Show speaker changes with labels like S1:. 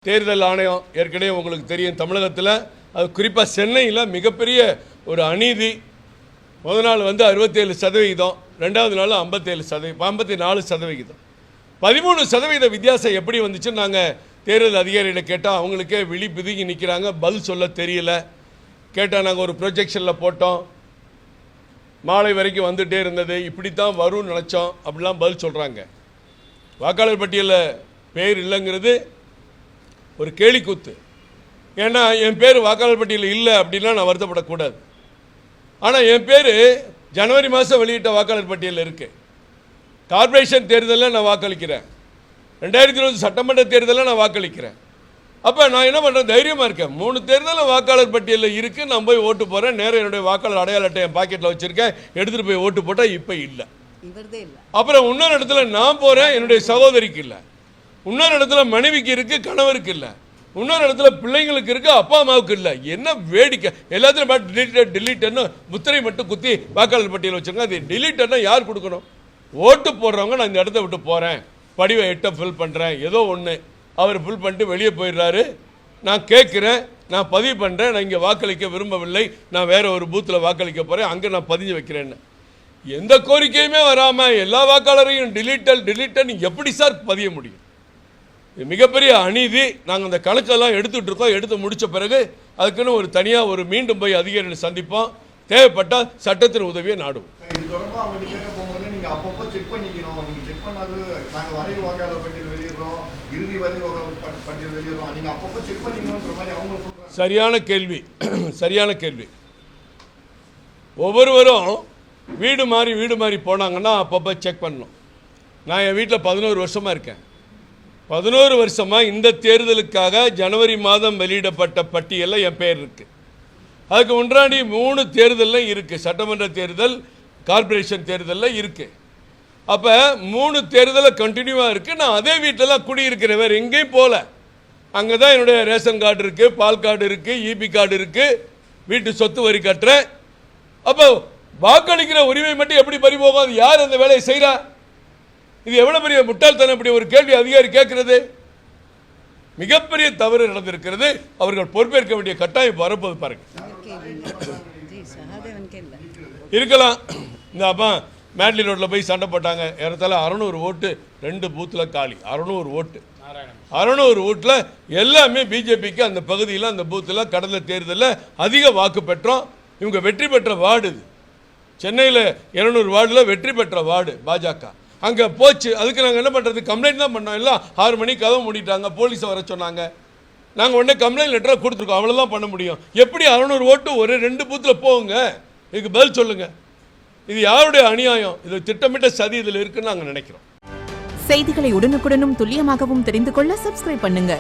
S1: தேர்தல் ஆணையம் ஏற்கனவே உங்களுக்கு தெரியும், தமிழகத்தில் அது குறிப்பாக சென்னையில் மிகப்பெரிய ஒரு அநீதி. முதல் நாள் 67%, ரெண்டாவது நாள் 54%, 13% வித்தியாசம் எப்படி வந்துச்சுன்னு நாங்கள் தேர்தல் அதிகாரிகளை கேட்டால் அவங்களுக்கே விழி பிதுங்கி நிற்கிறாங்க, பதில் சொல்ல தெரியல. கேட்டால் நாங்கள் ஒரு ப்ரொஜெக்ஷனில் போட்டோம், மாலை வரைக்கும் வந்துகிட்டே இருந்தது, இப்படித்தான் வரும்னு நினச்சோம், அப்படிலாம் பதில் சொல்கிறாங்க. வாக்காளர் பட்டியலில் பேர் இல்லைங்கிறது ஒரு கேலிக்கூத்து. ஏன்னா என் பேர் வாக்காளர் பட்டியலில் இல்லை அப்படின்னா நான் வருத்தப்படக்கூடாது. ஆனால் என் பேர் ஜனவரி மாதம் வெளியிட்ட வாக்காளர் பட்டியலில் இருக்குது. கார்பரேஷன் தேர்தலில் நான் வாக்களிக்கிறேன், 2020 சட்டமன்ற தேர்தலில் நான் வாக்களிக்கிறேன். அப்போ நான் என்ன பண்ணுறேன், தைரியமாக இருக்கேன். 3 தேர்தலில் வாக்காளர் பட்டியலில் இருக்குது, நான் போய் ஓட்டு போகிறேன். நேரம் என்னுடைய வாக்காளர் அடையாள அட்டை என் பாக்கெட்டில் வச்சுருக்கேன், எடுத்துகிட்டு போய் ஓட்டு போட்டால் இப்போ இல்லை. அப்புறம் இன்னொரு இடத்துல நான் போகிறேன், என்னுடைய சகோதரிக்கு இல்லை. இன்னொரு இடத்துல மனைவிக்கு இருக்குது, கணவருக்கு இல்லை. இன்னொரு இடத்துல பிள்ளைங்களுக்கு இருக்குது, அப்பா அம்மாவுக்கு இல்லை. என்ன வேடிக்கை! எல்லாத்தையும் டிலீட்னு முத்திரை மட்டும் குத்தி வாக்காளர் பட்டியல் வச்சுருங்க. அது டிலீட்னா யார் கொடுக்கணும்? ஓட்டு போடுறவங்க நான் இந்த இடத்த விட்டு போகிறேன், படிவை 8 ஃபில் பண்ணுறேன், ஏதோ ஒன்று அவர் ஃபில் பண்ணிட்டு வெளியே போயிடுறாரு. நான் கேட்குறேன், நான் பதிவு பண்ணுறேன், நான் இங்கே வாக்களிக்க விரும்பவில்லை, நான் வேறு ஒரு பூத்தில் வாக்களிக்க போகிறேன், அங்கே நான் பதிஞ்சு வைக்கிறேன்னு. எந்த கோரிக்கையுமே வராமல் எல்லா வாக்காளரையும் டிலீட்டன் எப்படி சார் பதிய முடியும்? மிகப்பெரிய அநீதி. நாங்கள் அந்த கணக்கெல்லாம் எடுத்துகிட்டு இருக்கோம். எடுத்து முடித்த பிறகு அதுக்குன்னு ஒரு தனியாக ஒரு மீண்டும் போய் அதிகாரிகளை சந்திப்போம். தேவைப்பட்டால் சட்டத்தின் உதவியை நாடுவோம். சரியான கேள்வி, சரியான கேள்வி. ஒவ்வொருவரும் வீடு மாறி போனாங்கன்னா அப்பப்போ செக் பண்ணணும். நான் என் வீட்டில் 11 வருஷமாக இருக்கேன். 11 வருஷமாக இந்த தேர்தலுக்காக ஜனவரி மாதம் வெளியிடப்பட்ட பட்டியலில் என் பேர் இருக்குது. அதுக்கு முன்னாடி 3 தேர்தலில் இருக்குது, சட்டமன்ற தேர்தல், கார்பரேஷன் தேர்தலில் இருக்குது. அப்போ 3 தேர்தலில் கண்டினியூவாக இருக்குது. நான் அதே வீட்டில் தான் குடியிருக்கிறேன், வேறு எங்கேயும் போகல. அங்கே தான் என்னுடைய ரேஷன் கார்டு இருக்குது, பால் கார்டு இருக்குது, இபி கார்டு இருக்குது, வீட்டு சொத்து வரி கட்டுறேன். அப்போ வாக்களிக்கிற உரிமை மட்டும் எப்படி பறிபோகும்? அது யார் அந்த வேலையை செய்கிறா? இது எவ்வளவு பெரிய முட்டாள்தனம்! இப்படி ஒரு கேள்வி அதிகாரி கேட்கிறது மிகப்பெரிய தவறு நடந்திருக்கிறது. அவர்கள் பொறுப்பேற்க வேண்டிய கட்டாயம் வரப்போது பாருங்க. இருக்கலாம். இந்த அப்பா மேட்லி ரோட்டில் போய் சண்டை போட்டாங்க, ஏறத்தாழ 600 ஓட்டு 2 பூத்தில் காலி. 600 ஓட்டு, 600 ஓட்டில் எல்லாமே பிஜேபிக்கு. அந்த பகுதியில் அந்த பூத்தில் கடந்த தேர்தலில் அதிக வாக்கு பெற்றோம். இவங்க வெற்றி பெற்ற வார்டு இது. சென்னையில் 200 வார்டில் வெற்றி பெற்ற வார்டு பாஜக. அங்கே போச்சு. அதுக்கு நாங்கள் என்ன பண்ணுறது? கம்ப்ளைண்ட் தான் பண்ணோம். எல்லாம் 6 மணிக்கு கதவு மூடிட்டாங்க, போலீஸை வர சொன்னாங்க. நாங்கள் உடனே கம்ப்ளைண்ட் லெட்டராக கொடுத்துருக்கோம். அவ்வளோதான் பண்ண முடியும். எப்படி 600 ஓட்டு ஒரு 2 பூத்தில் போகுங்க? இதுக்கு பதில் சொல்லுங்கள். இது யாருடைய அநியாயம்? இது திட்டமிட்ட சதி இதில் இருக்குன்னு நாங்கள் நினைக்கிறோம்.
S2: செய்திகளை உடனுக்குடனும் துல்லியமாகவும் தெரிந்து கொள்ள சப்ஸ்கிரைப் பண்ணுங்க.